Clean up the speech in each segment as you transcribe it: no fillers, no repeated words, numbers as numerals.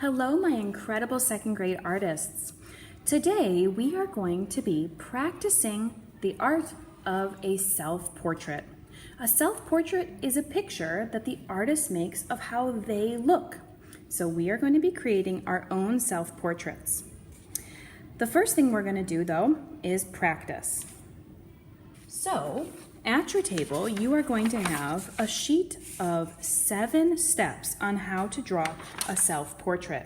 Hello, my incredible second grade artists. Today we are going to be practicing the art of a self-portrait. A self-portrait is a picture that the artist makes of how they look. So we are going to be creating our own self-portraits. The first thing we're going to do though is practice. So at your table, you are going to have a sheet of 7 steps on how to draw a self-portrait.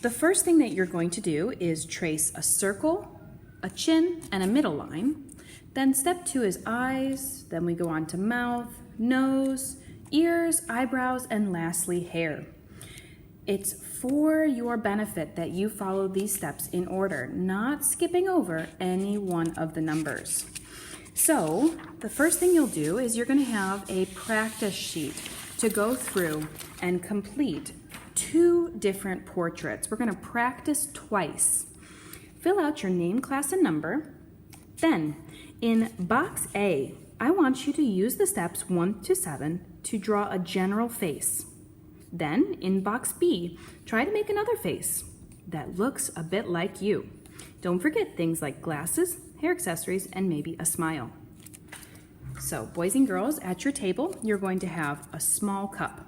The first thing that you're going to do is trace a circle, a chin, and a middle line. Then step 2 is eyes, then we go on to mouth, nose, ears, eyebrows, and lastly hair. It's for your benefit that you follow these steps in order, not skipping over any one of the numbers. So the first thing you'll do is you're going to have a practice sheet to go through and complete 2 different portraits. We're going to practice twice. Fill out your name, class, and number. Then in box A, I want you to use the steps 1 to 7 to draw a general face. Then in box B, try to make another face that looks a bit like you. Don't forget things like glasses, hair accessories, and maybe a smile. So boys and girls, at your table, you're going to have a small cup.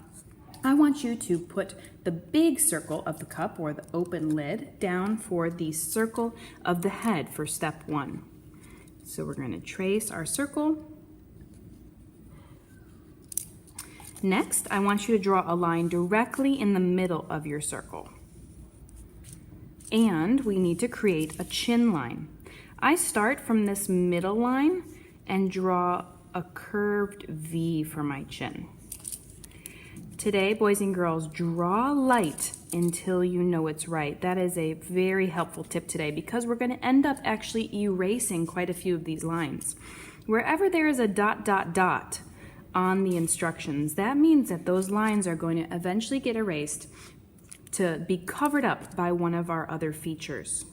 I want you to put the big circle of the cup, or the open lid, down for the circle of the head for step 1. So we're going to trace our circle. Next, I want you to draw a line directly in the middle of your circle. And we need to create a chin line. I start from this middle line and draw a curved V for my chin. Today, boys and girls, draw light until you know it's right. That is a very helpful tip today because we're going to end up actually erasing quite a few of these lines. Wherever there is a ... on the instructions, that means that those lines are going to eventually get erased to be covered up by one of our other features.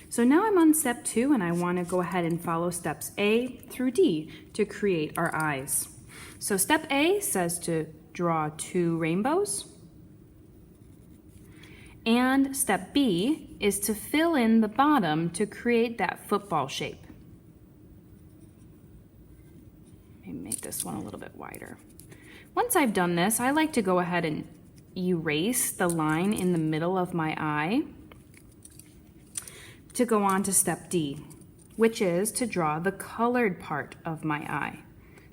So now I'm on step 2 and I want to go ahead and follow steps A through D to create our eyes. So step A says to draw 2 rainbows. And step B is to fill in the bottom to create that football shape. Maybe make this one a little bit wider. Once I've done this, I like to go ahead and erase the line in the middle of my eye to go on to step D, which is to draw the colored part of my eye.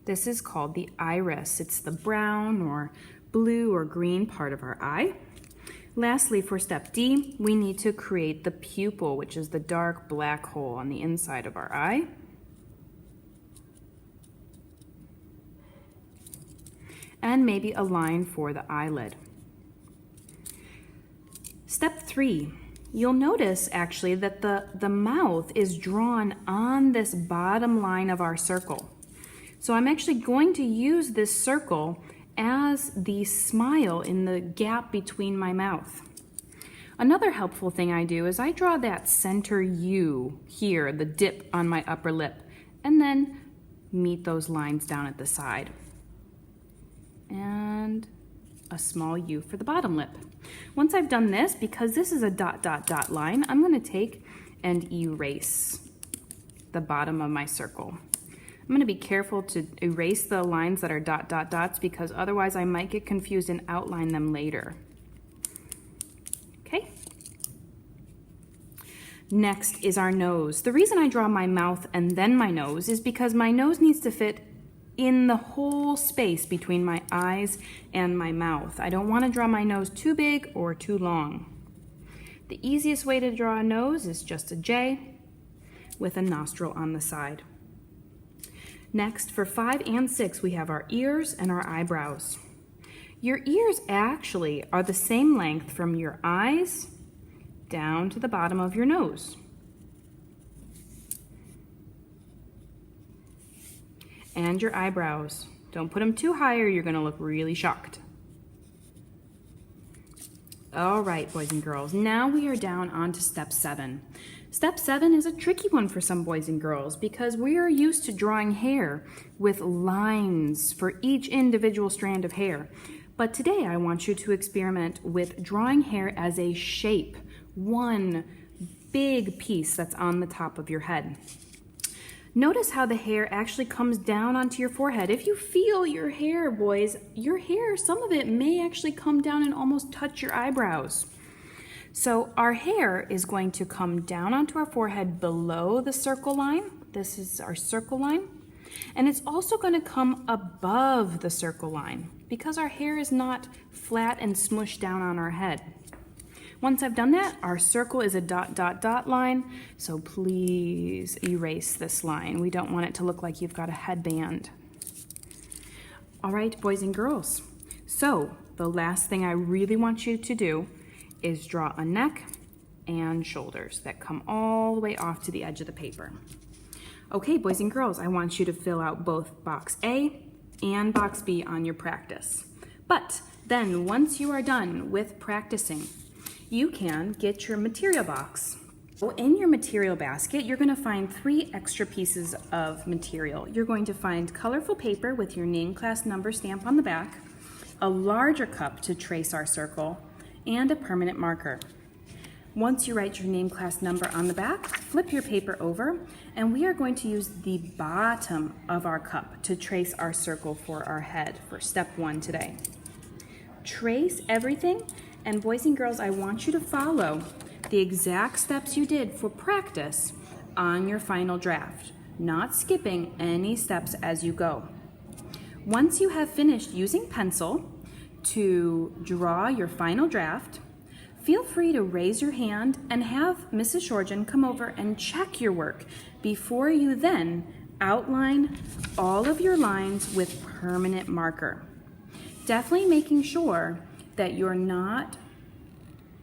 This is called the iris. It's the brown or blue or green part of our eye. Lastly, for step D, we need to create the pupil, which is the dark black hole on the inside of our eye. And maybe a line for the eyelid. Step 3, you'll notice actually that the mouth is drawn on this bottom line of our circle. So I'm actually going to use this circle as the smile in the gap between my mouth. Another helpful thing I do is I draw that center U here, the dip on my upper lip, and then meet those lines down at the side. And a small U for the bottom lip. Once I've done this, because this is a ... line, I'm going to take and erase the bottom of my circle. I'm going to be careful to erase the lines that are ... because otherwise I might get confused and outline them later. Okay? Next is our nose. The reason I draw my mouth and then my nose is because my nose needs to fit in the whole space between my eyes and my mouth. I don't want to draw my nose too big or too long. The easiest way to draw a nose is just a J with a nostril on the side. Next, for 5 and 6, we have our ears and our eyebrows. Your ears actually are the same length from your eyes down to the bottom of your nose. And your eyebrows. Don't put them too high or you're going to look really shocked. All right, boys and girls, now we are down onto step 7. Step 7 is a tricky one for some boys and girls because we are used to drawing hair with lines for each individual strand of hair. But today I want you to experiment with drawing hair as a shape, one big piece that's on the top of your head. Notice how the hair actually comes down onto your forehead. If you feel your hair, boys, your hair, some of it may actually come down and almost touch your eyebrows. So our hair is going to come down onto our forehead below the circle line. This is our circle line. And it's also going to come above the circle line because our hair is not flat and smushed down on our head. Once I've done that, our circle is a dot, dot, dot line, so please erase this line. We don't want it to look like you've got a headband. All right, boys and girls. So the last thing I really want you to do is draw a neck and shoulders that come all the way off to the edge of the paper. Okay, boys and girls, I want you to fill out both box A and box B on your practice. But then once you are done with practicing, you can get your material box. So in your material basket, you're going to find 3 extra pieces of material. You're going to find colorful paper with your name, class, number stamp on the back, a larger cup to trace our circle, and a permanent marker. Once you write your name, class, number on the back, flip your paper over, and we are going to use the bottom of our cup to trace our circle for our head for step 1 today. Trace everything, and boys and girls, I want you to follow the exact steps you did for practice on your final draft, not skipping any steps as you go. Once you have finished using pencil to draw your final draft, feel free to raise your hand and have Mrs. Shorgen come over and check your work before you then outline all of your lines with permanent marker. Definitely making sure that you're not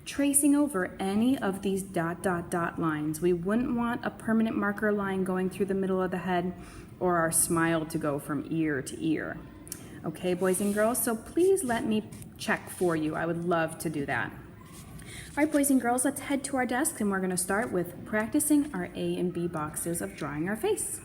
tracing over any of these dot, dot, dot lines. We wouldn't want a permanent marker line going through the middle of the head or our smile to go from ear to ear. Okay, boys and girls, so please let me check for you. I would love to do that. All right, boys and girls, let's head to our desk and we're going to start with practicing our A and B boxes of drawing our face.